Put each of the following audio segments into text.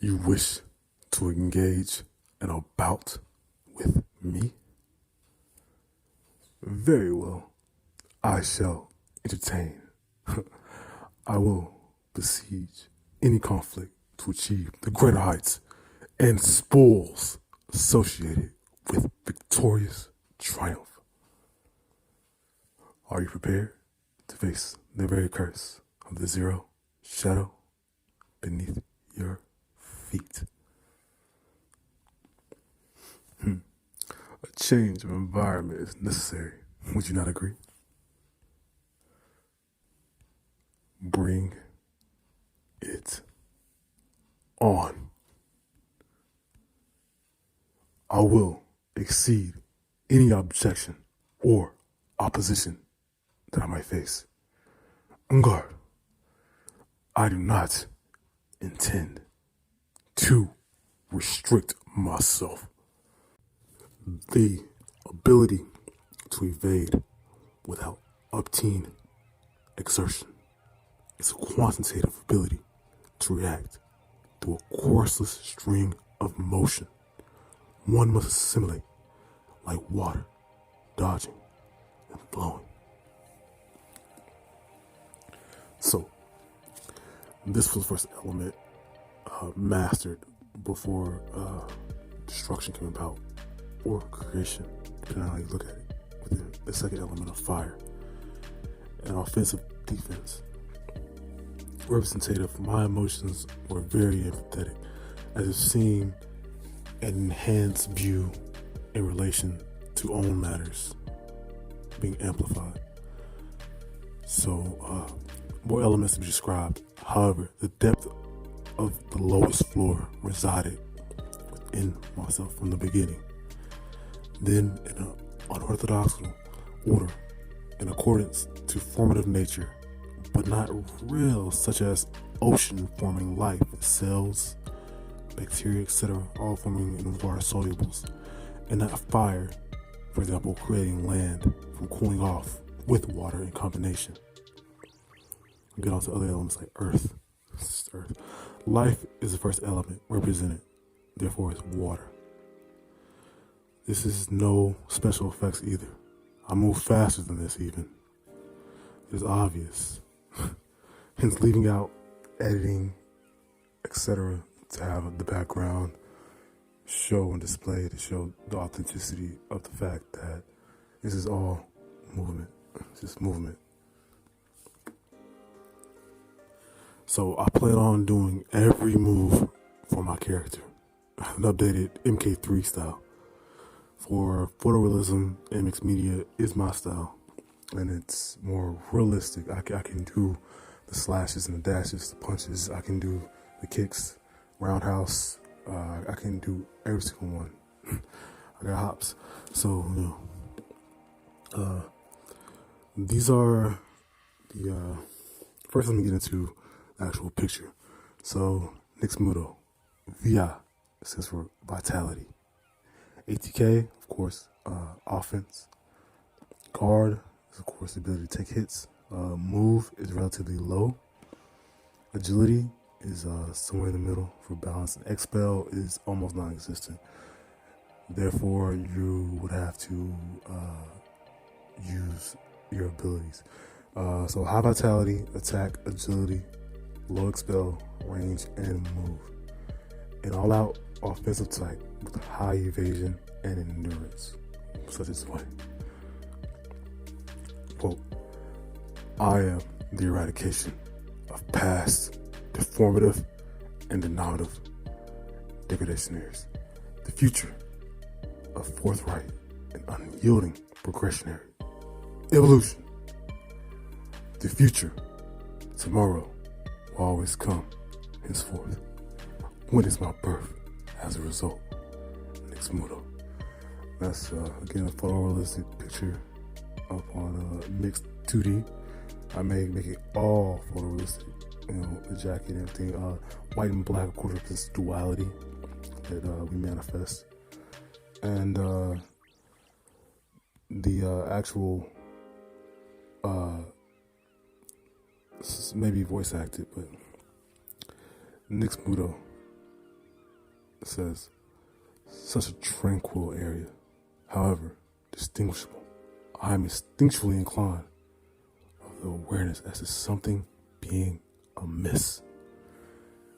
You wish to engage in a bout with me? Very well. I shall entertain. I will besiege any conflict to achieve the greater heights and spoils associated with victorious triumph. Are you prepared to face the very curse of the zero shadow beneath your feet? A change of environment is necessary. Would you not agree? Bring it on. I will exceed any objection or opposition that I might face. On guard, I do not intend to restrict myself. The ability to evade without obtene exertion is a quantitative ability to react to a courseless string of motion. One must assimilate like water, dodging and flowing. So, this was the first element mastered before destruction came about, or creation, depending on how you look at it. Within the second element of fire, and offensive defense. Representative, my emotions were very empathetic, as if seeing an enhanced view in relation to own matters being amplified. So, more elements to be described. However, the depth of the lowest floor resided within myself from the beginning. Then, in an unorthodox order, in accordance to formative nature, but not real, such as ocean forming life, cells, bacteria, etc., all forming in water solubles, and not fire, for example, creating land from cooling off with water in combination. We get on to other elements like earth. Earth. Life is the first element represented, therefore it's water. This is no special effects either. I move faster than this even. It's obvious. Hence leaving out editing, etc., to have the background show and display to show the authenticity of the fact that this is all movement. It's just movement. So I plan on doing every move for my character. An updated MK3 style. For photorealism, MX Media is my style, and it's more realistic. I can do the slashes and the dashes, the punches. I can do the kicks, roundhouse. I can do every single one. I got hops. So, these are the, first let me get into the actual picture. So, Nyx Muto, VI, stands for vitality. ATK, of course, offense. Guard is, of course, the ability to take hits. Move is relatively low. Agility is somewhere in the middle for balance. And expel is almost non-existent. Therefore, you would have to use your abilities. So high vitality, attack, agility, low expel, range, and move. An all-out offensive type with high evasion and endurance, such as what? Quote, I am the eradication of past, deformative, and denominative degradationaries. The future of forthright and unyielding progressionary evolution. The future, tomorrow, will always come henceforth. When is my birth? As a result, Nyx Muto. That's again a photorealistic picture up on mixed 2D. I may make it all photorealistic, the jacket and everything. White and black, of course, this duality that we manifest, and the actual maybe voice acted, but Nyx Muto It says, such a tranquil area, however distinguishable. I am instinctually inclined of the awareness as to something being amiss.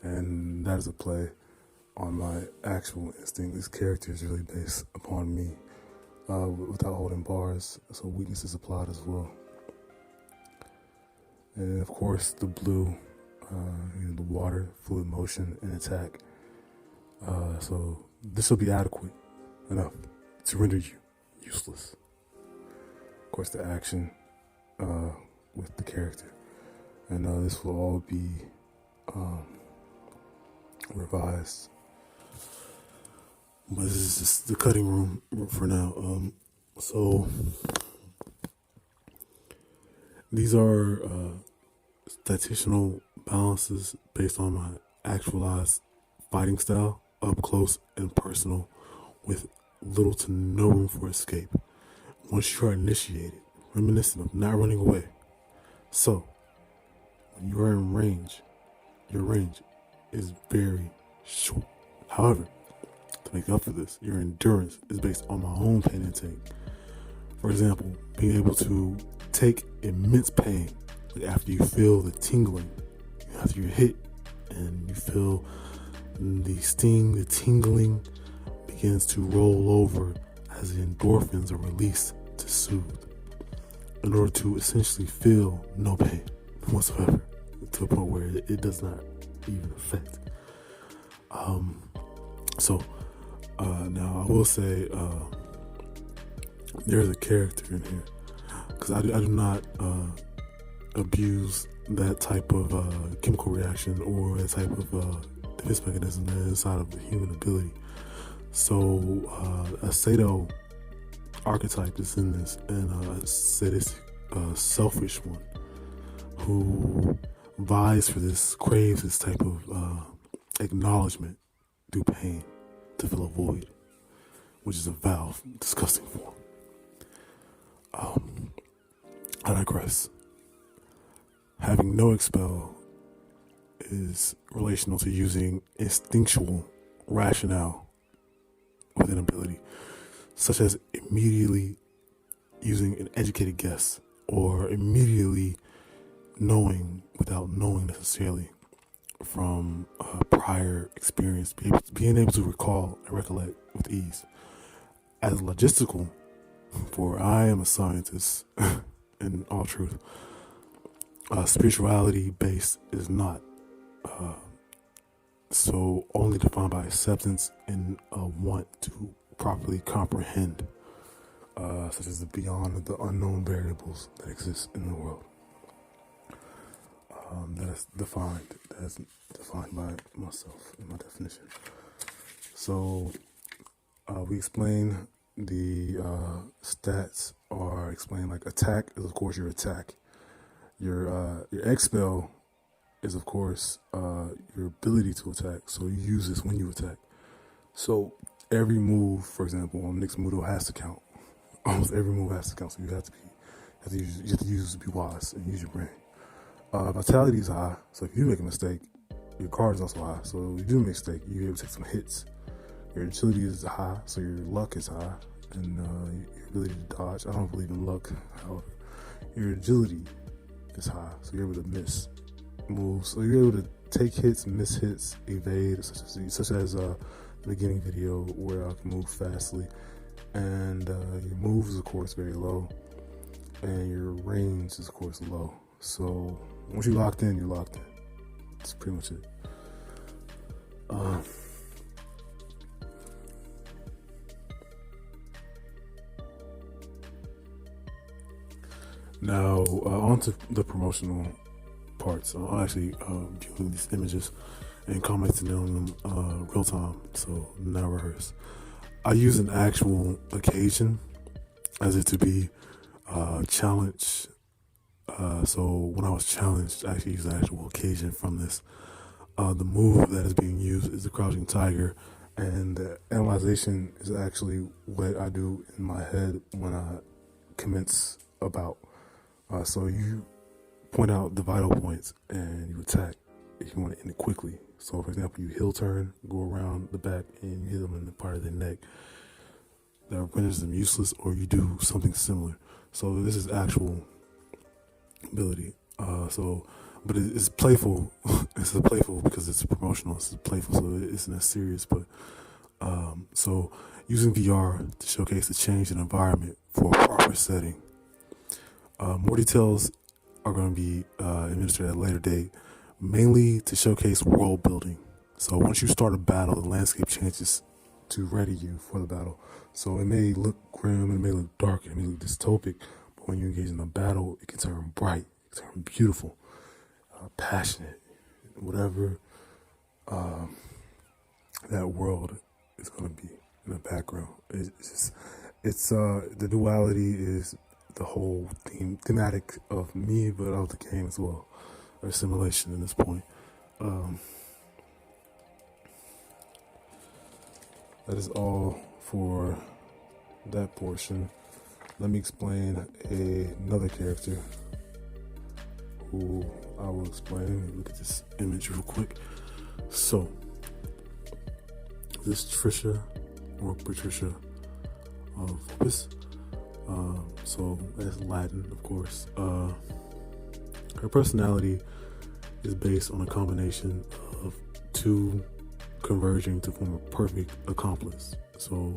And that is a play on my actual instinct. This character is really based upon me, without holding bars, so weaknesses applied as well. And of course, the blue, the water, fluid motion, and attack. So this will be adequate enough to render you useless. Of course, the action with the character, and this will all be revised. But this is just the cutting room for now. So these are statistical balances based on my actualized fighting style, up close and personal, with little to no room for escape. Once you are initiated, reminiscent of not running away. So, when you are in range, your range is very short. However, to make up for this, your endurance is based on my own pain intake. For example, being able to take immense pain, like after you feel the tingling, after you're hit and you feel the sting, the tingling begins to roll over as the endorphins are released to soothe, in order to essentially feel no pain whatsoever, to a point where it does not even affect. Now I will say there's a character in here, because I do not abuse that type of chemical reaction or that type of defense mechanism that is inside of the human ability. So a Sato archetype is in this, and a sadistic, selfish one who vies for this, craves this type of acknowledgement through pain to fill a void, which is a vile, disgusting form. I digress. Having no expel is relational to using instinctual rationale with an ability, such as immediately using an educated guess, or immediately knowing without knowing necessarily from prior experience, being able to recall and recollect with ease. As logistical, for I am a scientist in all truth, spirituality based is not. So only defined by acceptance and a want to properly comprehend, such as the beyond the unknown variables that exist in the world. That's defined by myself in my definition. So we explain the stats are explained like attack is of course your attack. Your expel is of course your ability to attack. So you use this when you attack. So every move, for example, on Nyx Muto has to count. Almost every move has to count. So you have to be wise and use your brain. Vitality is high, so if you make a mistake, your card is also high. So if you do make a mistake, you're able to take some hits. Your agility is high, so your luck is high, and your ability to dodge. I don't believe in luck, however. Your agility is high, so you're able to miss moves. So you're able to take hits, miss hits, evade, such as the beginning video where I can move fastly. And your move is of course very low, and your range is of course low. So once you're locked in, you're locked in. That's pretty much it. Now, on to the promotional parts. I'll actually viewing these images and commenting on them real time, so not rehearse. I use an actual occasion as it to be challenge. So when I was challenged, I actually used an actual occasion from this. The move that is being used is the crouching tiger, and the analyzation is actually what I do in my head when I commence a bout. So you point out the vital points and you attack if you want to end it quickly. So, for example, you heel turn, go around the back, and you hit them in the part of the neck. That renders them useless, or you do something similar. So this is actual ability. But it's playful. It's playful because it's promotional. It's playful, so it's not serious. But so using VR to showcase the change in environment for a proper setting. More details are going to be administered at a later date, mainly to showcase world building. So once you start a battle, the landscape changes to ready you for the battle. So it may look grim, it may look dark, it may look dystopic, but when you engage in a battle, it can turn bright, it can turn beautiful, passionate, whatever that world is going to be in the background. The duality is the whole thematic of me, but of the game as well, or assimilation at this point. That is all for that portion. Let me explain another character who I will explain. Look at this image real quick. So, this Trisha, or Patricia of Royce. So that's Latin, of course. Her personality is based on a combination of two converging to form a perfect accomplice. So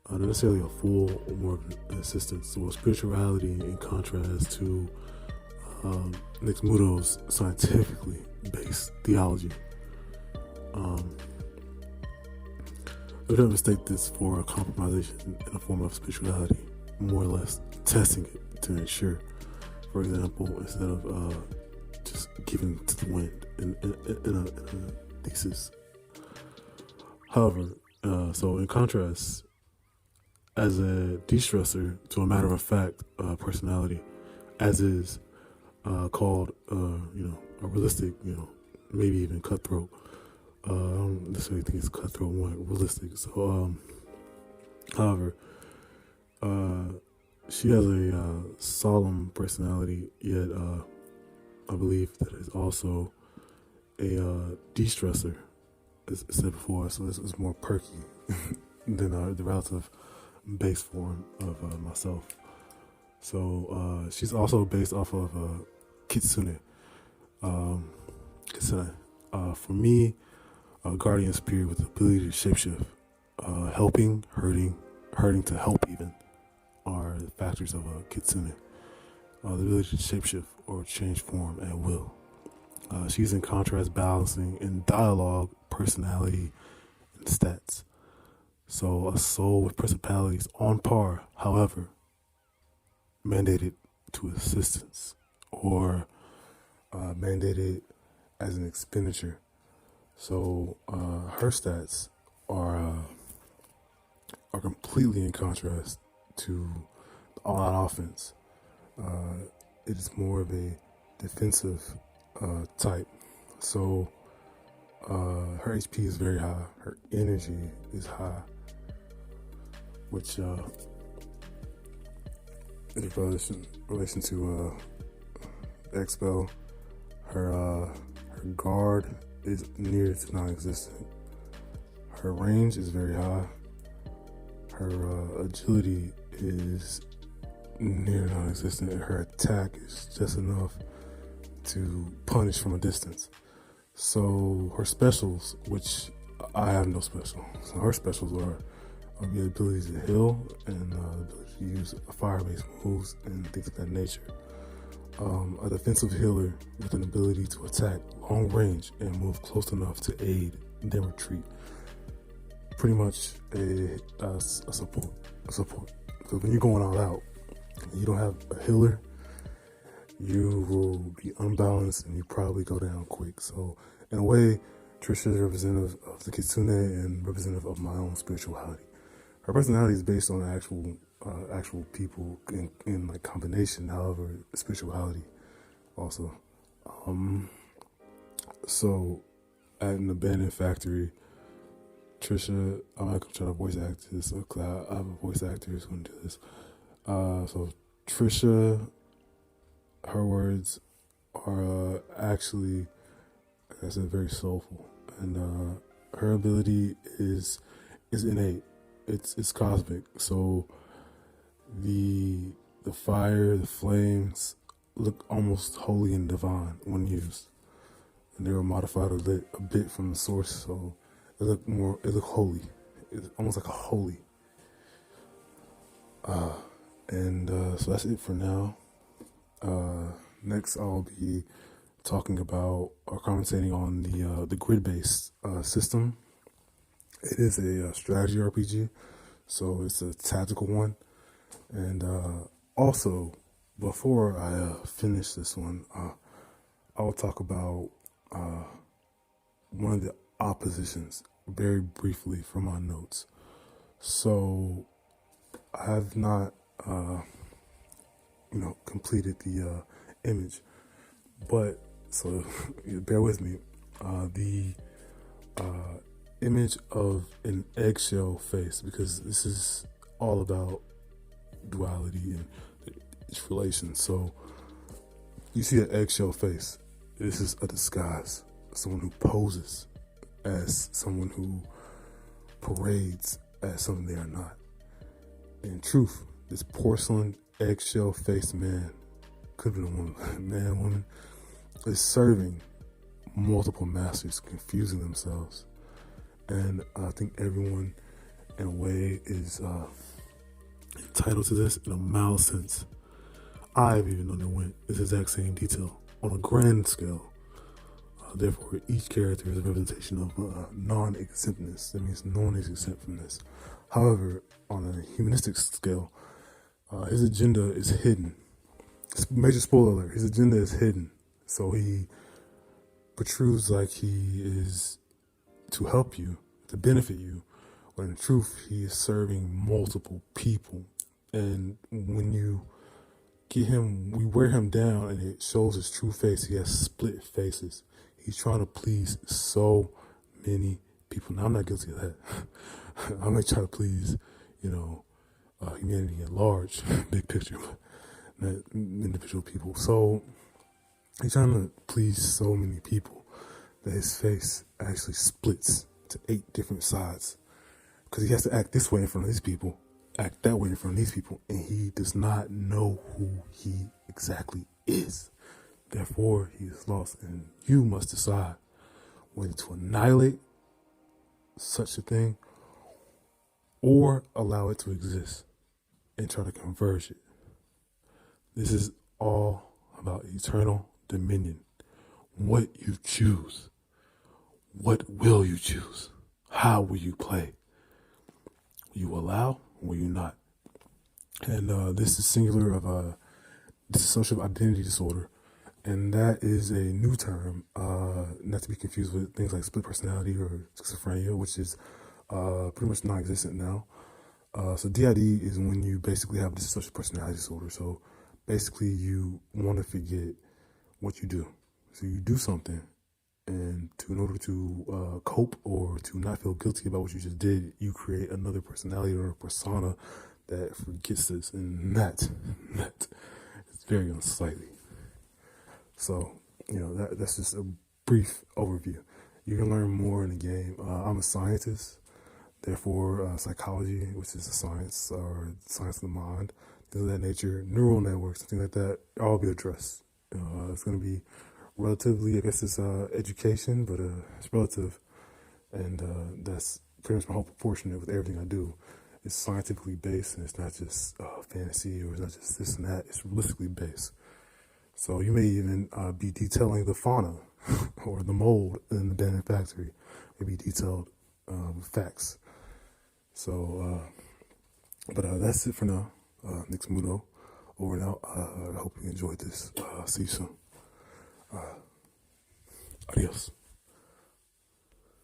not necessarily a fool, or more of an assistant. So spirituality in contrast to Nyx Muto's scientifically based theology. We don't mistake this for a compromisation in a form of spirituality, more or less testing it to ensure. For example, instead of just giving to the wind in a thesis. However, so in contrast, as a de-stressor to a matter-of-fact personality, as is called, a realistic, maybe even cutthroat. I don't necessarily think it's cutthroat, more realistic. So, however, she has a solemn personality, yet I believe that it's also a de-stressor, as I said before. So it's more perky than the relative base form of myself. So she's also based off of Kitsune. For me, a guardian spirit with the ability to shapeshift, helping, hurting to help even, are the factors of a Kitsune. The ability to shapeshift or change form at will. She's in contrast balancing in dialogue, personality, and stats. So a soul with principalities on par, however, mandated to assistance or mandated as an expenditure. So her stats are completely in contrast to the all-out offense. It is more of a defensive type. So her HP is very high. Her energy is high, which in relation to Expel, her guard is near to non-existent. Her range is very high. Her agility is near non-existent. Her attack is just enough to punish from a distance. So her specials, which I have no special. So her specials are the ability to heal and the ability to use fire-based moves and things of that nature. A defensive healer with an ability to attack long range and move close enough to aid then retreat. Pretty much a support. So when you're going all out and you don't have a healer, you will be unbalanced and you probably go down quick. So in a way, Trisha is representative of the Kitsune and representative of my own spirituality. Her personality is based on actual people in like combination. However, spirituality also. So at an abandoned factory, Trisha, I'm not gonna try to voice act this because I have a voice actor who's gonna do this. So Trisha, her words are actually, like I said, very soulful. and her ability is innate. It's cosmic. So the fire, the flames look almost holy and divine when used, and they were modified a bit from the source, so it looked holy. It's almost like a holy. So that's it for now. Next, I'll be talking about or commentating on the grid-based system. It is a strategy RPG, so it's a tactical one. And also, before I finish this one, I'll talk about one of the oppositions very briefly from my notes. So I have not, completed the image, but so bear with me. The image of an eggshell face, because this is all about duality and its relations. So you see an eggshell face. This is a disguise. Someone who poses as someone who parades as something they are not. In truth, this porcelain eggshell faced man, could have been a woman, man, woman, is serving multiple masters, confusing themselves. And I think everyone, in a way, is entitled to this in a mild sense. I've even underwent this exact same detail on a grand scale. Therefore, each character is a representation of non-exemptness. That means no one is exempt from this. However, on a humanistic scale, his agenda is hidden. Major spoiler alert, his agenda is hidden. So he protrudes like he is to help you, to benefit you, when in truth, he is serving multiple people. And when you get him, we wear him down and it shows his true face. He has split faces. He's trying to please so many people. Now, I'm not guilty of that. I might try to please, humanity at large, big picture, but not individual people. So he's trying to please so many people that his face actually splits to 8 different sides, because he has to act this way in front of these people, act that way in front of these people, and he does not know who he exactly is. Therefore, he is lost, and you must decide whether to annihilate such a thing or allow it to exist and try to converge it. This is all about eternal dominion. What you choose. What will you choose? How will you play? Will you allow or will you not? And this is singular of dissociative identity disorder. And that is a new term, not to be confused with things like split personality or schizophrenia, which is pretty much non-existent now. So DID is when you basically have dissociative personality disorder. So basically you want to forget what you do. So you do something, and in order to cope or to not feel guilty about what you just did, you create another personality or a persona that forgets this, and that is very unsightly. So, that's just a brief overview. You can learn more in the game. I'm a scientist, therefore psychology, which is a science or science of the mind, things of that nature, neural networks, things like that, all be addressed. It's going to be relatively, I guess it's education, but it's relative. And that's pretty much my whole proportion with everything I do. It's scientifically based, and it's not just fantasy, or it's not just this and that. It's realistically based. So you may even be detailing the fauna or the mold in the abandoned factory. Maybe detailed with facts. So, but that's it for now. Nyx Muto, over and out. I hope you enjoyed this. See you soon. Adios.